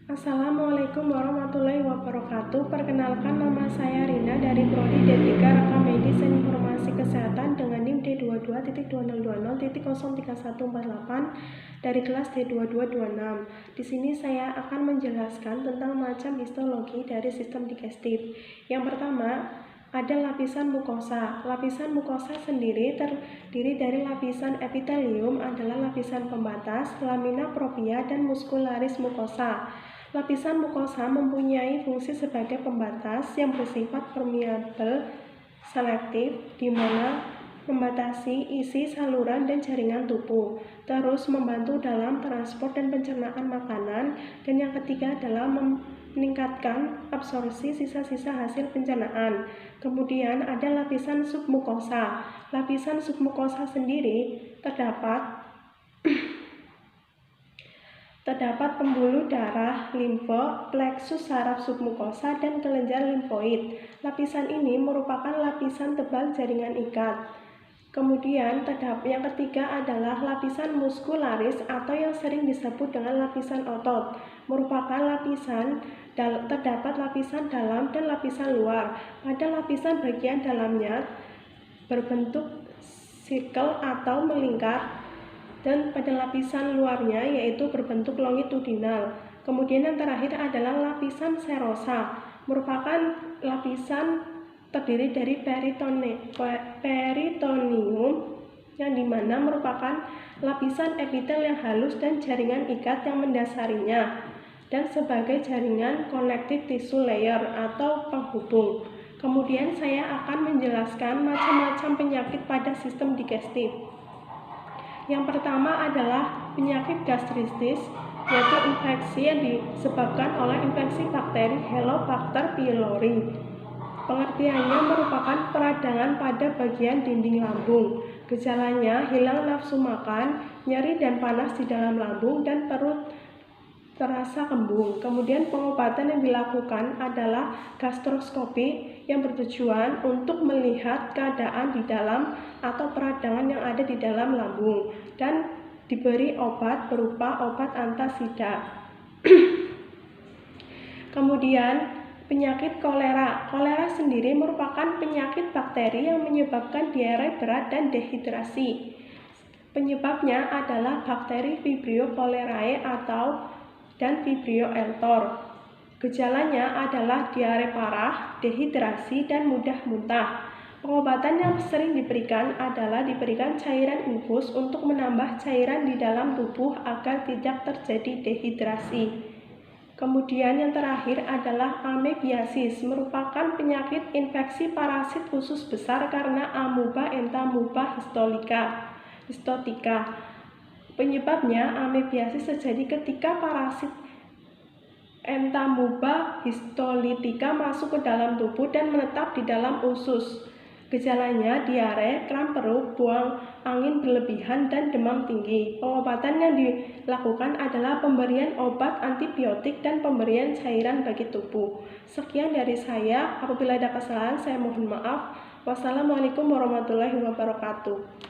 Assalamualaikum warahmatullahi wabarakatuh. Perkenalkan, nama saya Rina dari Prodi D3 Rekam Medis dan Informasi Kesehatan dengan NIM D22.2020.03148 dari kelas D2226. Di sini saya akan menjelaskan tentang macam histologi dari sistem digestif. Yang pertama, ada lapisan mukosa. Lapisan mukosa sendiri terdiri dari lapisan epitelium adalah lapisan pembatas, lamina propria, dan muscularis mukosa. Lapisan mukosa mempunyai fungsi sebagai pembatas yang bersifat permeabel selektif, di mana membatasi isi saluran dan jaringan tubuh, terus membantu dalam transport dan pencernaan makanan, dan yang ketiga adalah meningkatkan absorpsi sisa-sisa hasil pencernaan. Kemudian ada lapisan submukosa. Lapisan submukosa sendiri terdapat pembuluh darah, limfe, pleksus saraf submukosa, dan kelenjar limfoid. Lapisan ini merupakan lapisan tebal jaringan ikat. Kemudian yang ketiga adalah lapisan muscularis atau yang sering disebut dengan lapisan otot. Merupakan terdapat lapisan dalam dan lapisan luar. Pada lapisan bagian dalamnya berbentuk circle atau melingkar, dan pada lapisan luarnya yaitu berbentuk longitudinal. Kemudian yang terakhir adalah lapisan serosa, merupakan lapisan terdiri dari peritoneum yang dimana merupakan lapisan epitel yang halus dan jaringan ikat yang mendasarinya, dan sebagai jaringan connective tissue layer atau penghubung. Kemudian saya akan menjelaskan macam-macam penyakit pada sistem digestif. Yang pertama adalah penyakit gastritis, yaitu infeksi yang disebabkan oleh infeksi bakteri Helicobacter pylori. Pengertiannya merupakan peradangan pada bagian dinding lambung. Gejalanya hilang nafsu makan, nyeri dan panas di dalam lambung, dan perut terasa kembung. Kemudian pengobatan yang dilakukan adalah gastroskopi yang bertujuan untuk melihat keadaan di dalam atau peradangan yang ada di dalam lambung, dan diberi obat berupa obat antasida. Kemudian penyakit kolera. Kolera sendiri merupakan penyakit bakteri yang menyebabkan diare berat dan dehidrasi. Penyebabnya adalah bakteri Vibrio cholerae dan Vibrio eltor. Gejalanya adalah diare parah, dehidrasi, dan mudah muntah. Pengobatan yang sering diberikan adalah diberikan cairan infus untuk menambah cairan di dalam tubuh agar tidak terjadi dehidrasi. Kemudian yang terakhir adalah amebiasis, merupakan penyakit infeksi parasit usus besar karena amuba entamuba histotica. Penyebabnya amebiasis terjadi ketika parasit entamuba histolytica masuk ke dalam tubuh dan menetap di dalam usus. Gejalanya diare, kram perut, buang angin berlebihan, dan demam tinggi. Pengobatan yang dilakukan adalah pemberian obat antibiotik dan pemberian cairan bagi tubuh. Sekian dari saya. Apabila ada kesalahan, saya mohon maaf. Wassalamualaikum warahmatullahi wabarakatuh.